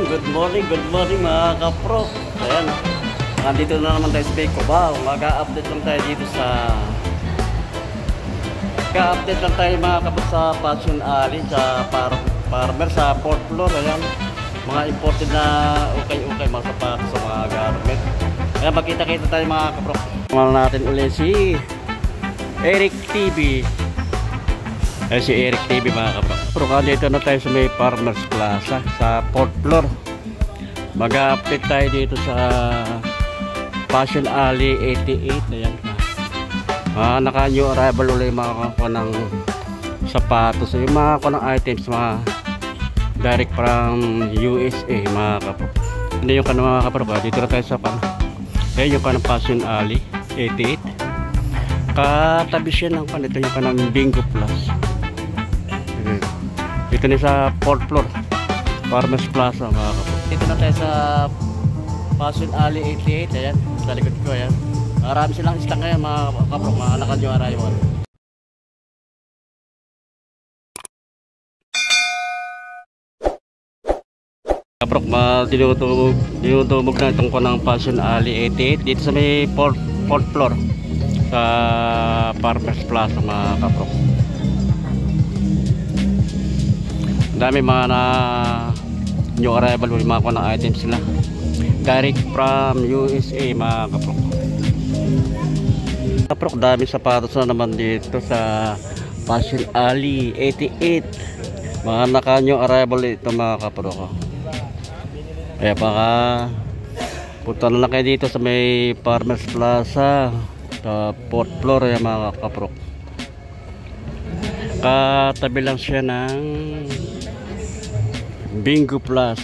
good morning mga kapro. Ayan, nandito na naman tayo sa Beko Bao. Mag-update lang tayo dito sa mga kapro sa Passion Alley sa farmer sa 4th floor. Ayan, mga imported na ukay-ukay mga sapatos sa mga garment. Ayan, magkita-kita tayo mga kapro. Kumalan natin ulit si Eric TV. Ayan si Eric TV mga kapro. Pero dito na tayo sa may Farmers Plaza sa 4th floor. Mag-update tayo dito sa Passion Alley 88. Ayan. Naka-new arrival ulit mga kapro ng sapatos. Yung mga kapro ng items, mga direct from USA mga kapro. Hindi yung kanang mga kapro. Dito na tayo sa ayan yung kanang Passion Alley 88. Katabi siya ng ito yung kanang Bingo Plus. Dito na sa 4th floor Farmers Plaza mga kapro. Dito na tayo sa Passion Alley 88. Ayan, sa likod ko. Ayan, marami silang stock ngayon mga kapro, mga naka-new arrival. Kapro, tinutubog na itong konang Passion Alley 88 dito sa may 4th floor sa Farmers Plaza mga kapro. Dami mga na new arrival, mga ko ng items sila direct from USA mga kapro. Kapro, dami sapatos na naman dito sa Passion Alley 88. Mga naka new arrival ito mga kapro ko. Kaya baka punta na lang kayo dito sa may Farmers Plaza sa 4th floor ya mga kapro. Katabi lang siya ng Bingo Plus.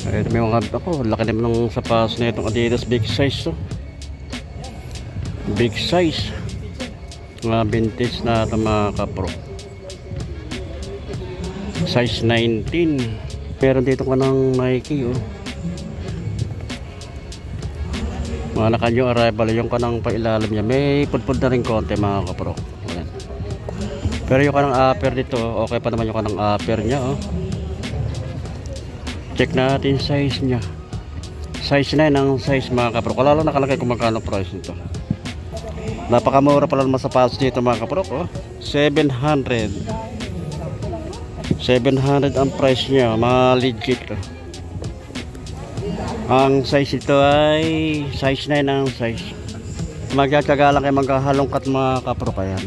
Ayun, may mga ako, laki naman ng sapatos na itong Adidas big size to. Big size. Mga vintage na ito mga kapro. Size 19. Meron dito ka ng Nike oh. Mga naka-new arrival yung kanang pailalim niya. May pudpud na rin konti mga kapro. Ayan. Pero yung kanang upper dito, okay pa naman yung kanang upper niya oh. Check natin size niya. Size 9 ang size mga kapro. Kung lalo nakalagay kung magkano price nito. Napakamura pala naman sa sapatos dito mga kapro oh. 700 ang price niya. Mga legit oh. Ang size ito ay size 9 ang size. Magkakaga lang kayo magkahalongkat mga kapro pa yan.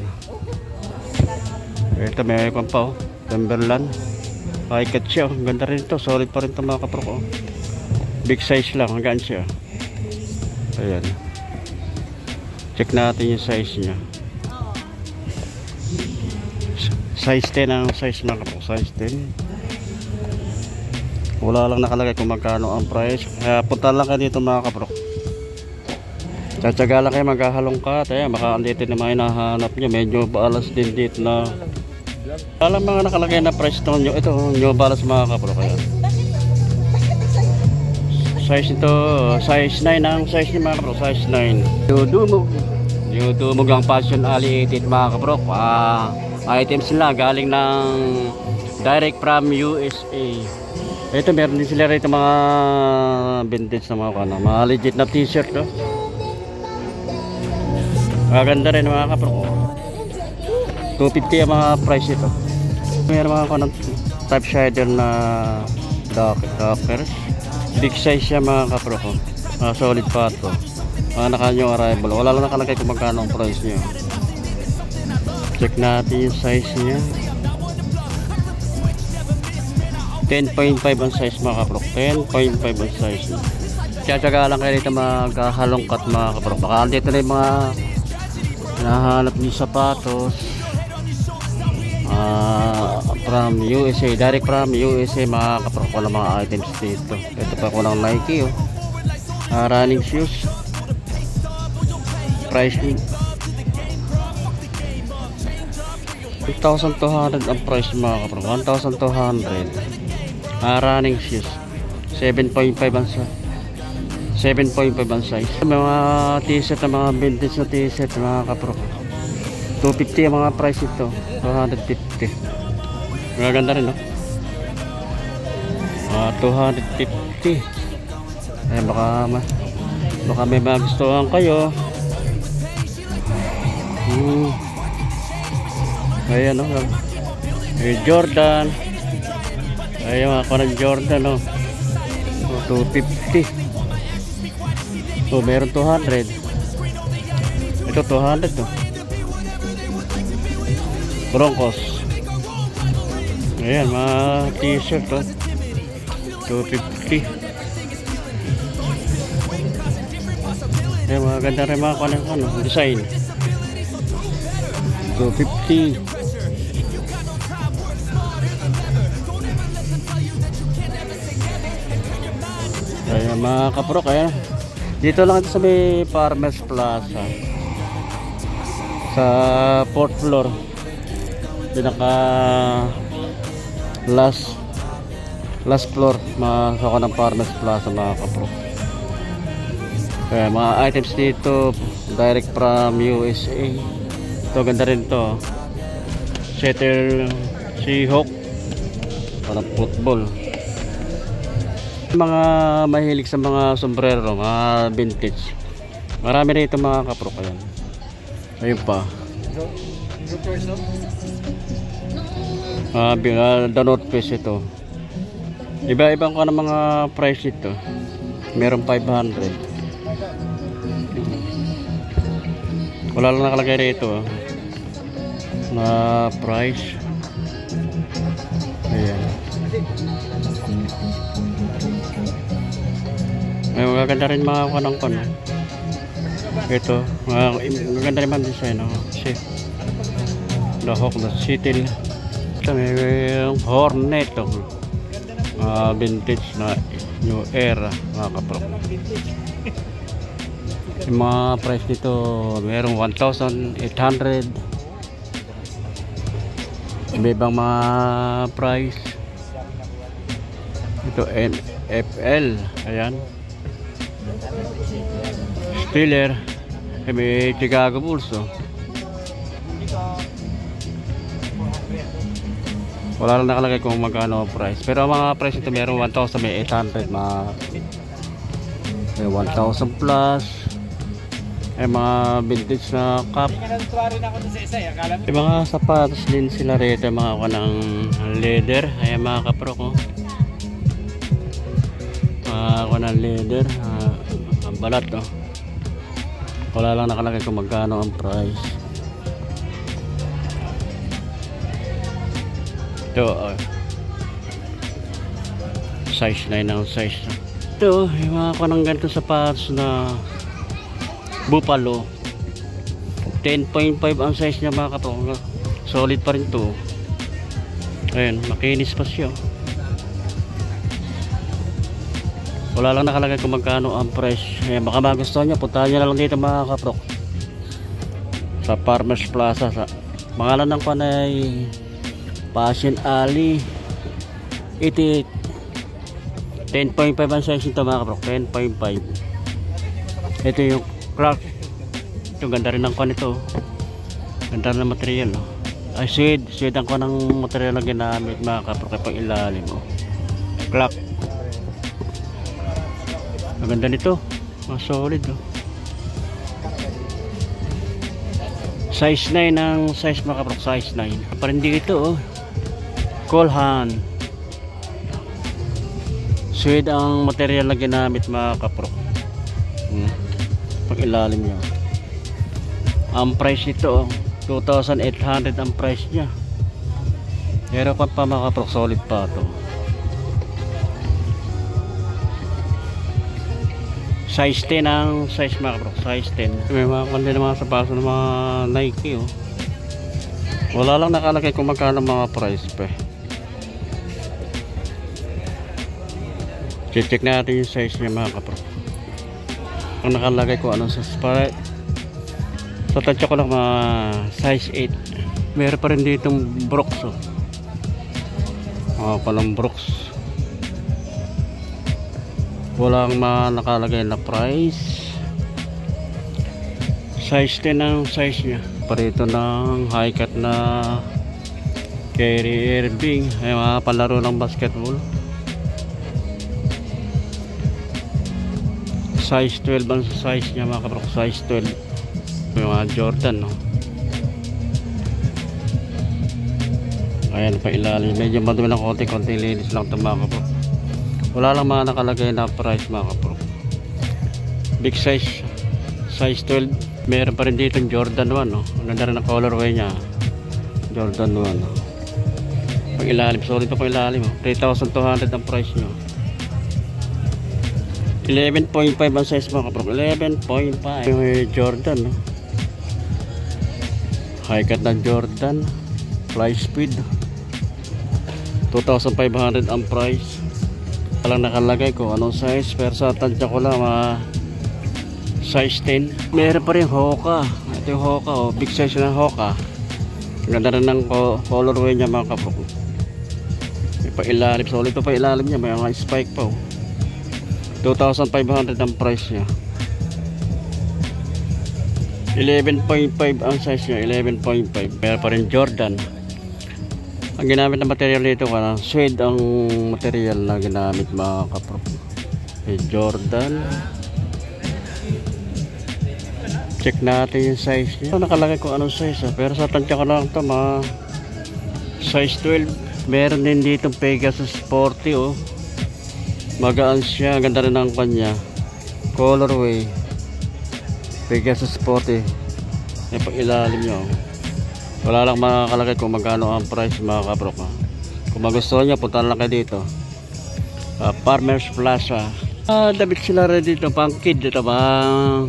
Ito may icon pa oh. Timberland. High-cut siya. Ganda rin ito. Solid pa rin ito mga kapro ko. Big size lang. Hanggang siya. Ayan. Check natin yung size niya. Size 10 ang size mga kapro. Size 10. Wala lang nakalagay kung magkano ang price. Kaya punta lang kayo dito mga kapro. Tsatsaga lang kayo maghahalongkat. Ayan, baka andito na mga hinahanap nyo. Medyo balas din dito na alam mga nakalagay na price nyo. Ito, new balas mga kapro. Kaya size ito, size 9 ang size ni mga kapro. Size 9. Dumog ang Passion Alley 88 mga kapro. Items nila galing ng direct from USA. Ito meron din sila rito mga vintage na mga legit na t-shirt no? Maganda rin mga kapro. 250 ang mga price ito. Meron mga type shader na dockers. Big size siya mga kapro ko. Solid pa ito. Naka-new arrival. Wala lang nakalagay kung magkano ang price niya. Check natin yung size niya. 10.5 ang size mga kapro. 10.5 ang size. Tsatsaga lang kayo dito maghahalongkat mga kapro. Baka dito na yung mga nahanap yung sapatos from USA. Direct from USA mga kapro. Wala mga items dito. Ito pa ko lang Nike oh. Running shoes. Price 1,200 ang price mga kapro. 1,200. Running shoes 7.5 ang size. May mga t-shirt na mga vintage na t-shirt mga kapro. 250 ang mga price ito. 250. Maganda rin, no? 250. Eh, baka may magustuhan kayo. Ayan, no? Jordan. Ayan, ako ng Jordan, no? 250. So, meron 200. Ito 200, no? Broncos. Ayan, mga t-shirt, no? 250. Ayan, mga ganda rin mga design. 250. Ayan, mga kaprok, ayan. Dito lang ito sa may Farmers Plaza, sa 4th floor, pinaka last floor, masok ko ng Farmers Plaza, mga kaprok. Kaya mga items dito direct from USA. Ito ganda rin to, Seattle Seahawk, parang football. Mga mahilig sa mga sombrero, mga vintage, marami rito mga kaprok. Ayan, ayun pa, The North Face. Ito iba-ibang ka ng mga price ito. Meron 500. Wala lang nakalagay rito na price. Ayan, may magaganda rin mga kanang-kan. Ito, magaganda rin mga design, no? The Hawk, the Seattle. Ito may Hornet, vintage na new era, mga kaprok. Yung mga price dito, mayroong 1,800. May ibang mga price. Ito NFL, ayan. Steeler, may Chicago Bulls, wala lang nakalagay kung magkano price, pero ang mga price ito meron 1,000, may 800, may 1,000 plus. Mga vintage na cup. Yung mga sapatos din sila rito, mga kanang leather. Ayan mga kaprok, ako ng leather, ang balat, wala lang nakalagay kung magkano ang price. Ito, size 9 ang size. Ito, yung mga kanang ganito sapatos na Buffalo, 10.5 ang size niya, mga kaprok. Solid pa rin to. Ayan, makinis pa siya. Wala lang nakalagay kung magkano ang price. Baka magustuhan nyo, puntahan nyo na lang dito, mga kaprok, sa Farmers Plaza. Pangalan ng panay Fashion Alley. Ito 10.5 ang size nito, mga kaprok. 10.5. Ito yung Clark. Ito ganda rin ang kwan ito. Ganda rin ng material, ay suede ang kwan ng material na ginamit, mga kaprok, pang ilalim. Clark. Maganda nito, solid, size 9 ang size, mga kaprok. Size 9 pa rin dito, Colhan. Suede ang material na ginamit, mga kaprok. Pag ilalim niya. Ang price nito 2,800 ang price niya. Pero pa mga kaprok, solid pa to. Size 10 ang size, mga kaprok. Size 10. May mga kanda ng mga sapatos ng mga Nike, wala lang nakalagay kung magkano mga price pa. Check natin yung size niya, mga kaprok. Kung nakalagay ko anong size, para sa tansya ko lang mga size 8. Meron pa rin ditong Brooks, palang Brooks. Walang nakalagay na price. Size 10 ang size niya. pa rito ng high cut na Kyrie Irving. Ay mga palaro ng basketball. Size 12 ang size niya mga kaprok. Size 12. Yung mga Jordan, no? Ayan pa ilalim. Medyo madumi ng konti linis lang ito mga kaprok. Wala lang mga nakalagay na price mga kaprok. Big size. Size 12. Meron pa rin dito yung Jordan 1, no? Ang ganda rin ang colorway niya. Jordan 1, no? Pag ilalim. Sorry ito pag ilalim, no? 3,200 ang price nyo. 11.5 ang size mga kaprok. 11.5 yung Jordan, no? High cut na Jordan. Fly speed. 2,500 ang price. Walang nakalagay kung anong size. Pero sa tansya ko lang size 10. Meron pa rin Hoka. Ito yung Hoka, oh. Big size na Hoka. Ganda rin ng colorway niya mga kaprok. May pa-ilalim. Solid pa pa-ilalim niya. May mga spike pa, oh. 2,500 ang price niya. 11.5 ang size niya. 11.5. Meron pa rin Jordan. Ang ginamit na material nito, suede ang material na ginamit mga kaprok. Jordan. Check natin yung size niya. Nakalagay kung anong size, pero sa tansya ko lang ito mga size 12. Meron din dito Pegasus 40, oh. Magaan siya. Ganda rin ang kanya colorway. Pegasus 40. May pang ilalim nyo. Wala lang makakalagay kung magkano ang price mga kaprok. Kung magustuhan nyo, punta lang kayo dito. Farmers Plaza. Damit sila rin dito pang kid. Dito pang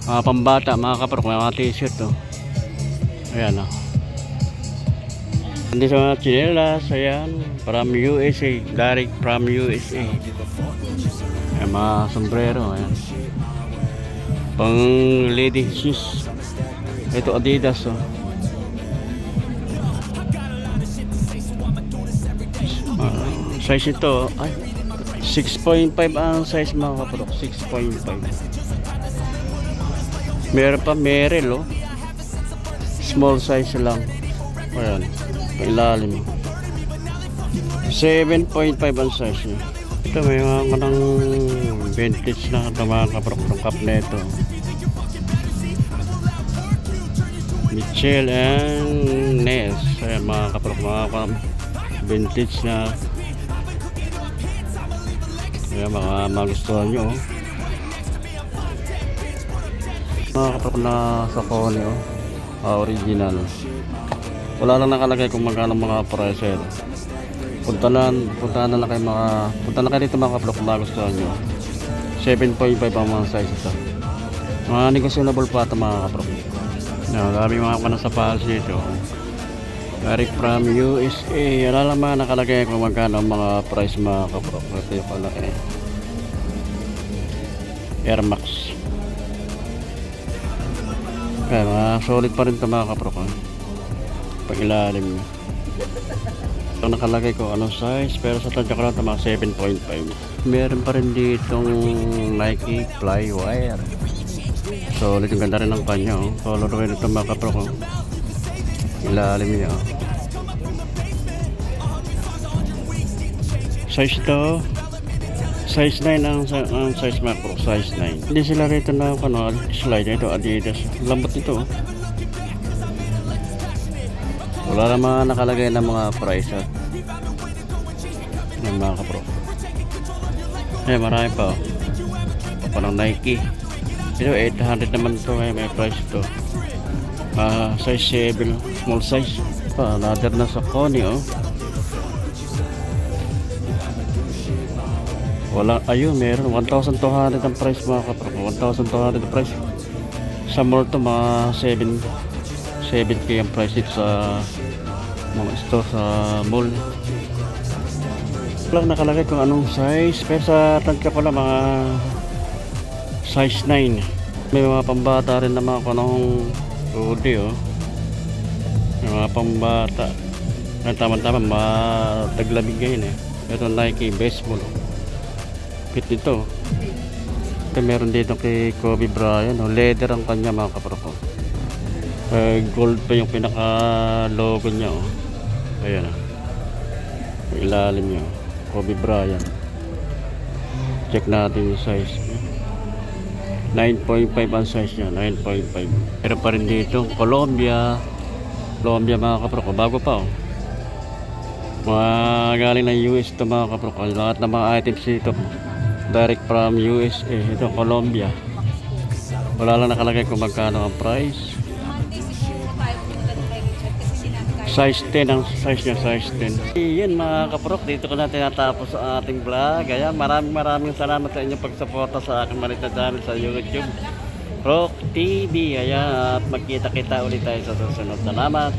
pambata mga kaprok. May mga t-shirt, oh. Ayan, oh. Hindi sa mga chinelas. Ayan, from USA. Direct from USA. Ayan, mga sombrero. Ayan, pang lady shoes. Ito Adidas, oh. Size ito ay 6.5 ang size mga kaprok. 6.5. Meron pa Merrell, oh. Small size lang. Ayan, ilalim. 7.5 ang size niya. Ito may mga vintage na mga kaprok ng cup na ito. Mitchell and Ness. Ayan mga kaprok, mga vintage na. Ayan, mga magustuhan nyo, oh. Mga kaprok na Saucony, oh. Original. Wala lang nakalagay kung magkano mga price. Punta na kayo dito mga kaprok kung magustuhan nyo. 7.5 ang mga size ito. Mga negotiable pa ito mga kaprok. Dami mga panasapalas dito. Direct from USA. Wala lang mga nakalagay kung magkano ang mga price mga kaprok. Ito yung palaki. Air Max. Kaya mga solid pa rin ito mga kaprok. Pag ilalim niya. Ito nakalagay ko anong size, pero sa tansya ko lang ito mga 7.5. Meron pa rin ditong Nike Flywire. Solid, yung ganda rin ng kanya, oh. Colorway nito mga kaprok, oh. Ilalim niya, oh. Size ito size 9 ang size mga kaprok. Size 9. Hindi sila rito na slide. Ito Adidas. Lambot ito, oh. Wala naman nakalagay ng mga price at ng mga kaprok. Marami pa, oh. Parang Nike. Ito 800 naman ito. May price ito. Size 7, small size. Another na Saucony, oh. Wala, ayun, meron 1,200 ang price mga kaprok. 1,200 ang price. Sa mall to mga 7K ang price dito sa mga store sa mall. Walang nakalagay kung anong size, pero sa tansya ko lang mga size 9. May mga pambata rin na mga kanong hoodie, oh. May mga pambata. Tama-tama, mataglamig ngayon, eh. Ito Nike baseball, oh. Fit dito. Ito meron dito kay Kobe Bryant, oh. Leather ang kanya mga kaprok, oh. Gold pa yung pinaka logo niya, oh. Ayan, yung ilalim niya, Kobe Bryant. Check natin yung size. 9.5 ang size niya, 9.5. Pero pa rin dito, Colombia mga kaproko, bago pa, oh. Mga galing ng US to mga kaproko. Lahat ng mga items dito direct from USA. Ito Colombia. Wala lang nakalagay kung magkano ang price. Size 10 ang size niya, size 10. Iyan mga kaprok, dito ko na tinatapos ang ating vlog. Ayan, maraming salamat sa inyong pagsuporta sa aking maliit na channel sa YouTube, Prok TV. Ayan, at magkita-kita ulit tayo sa susunod. Salamat.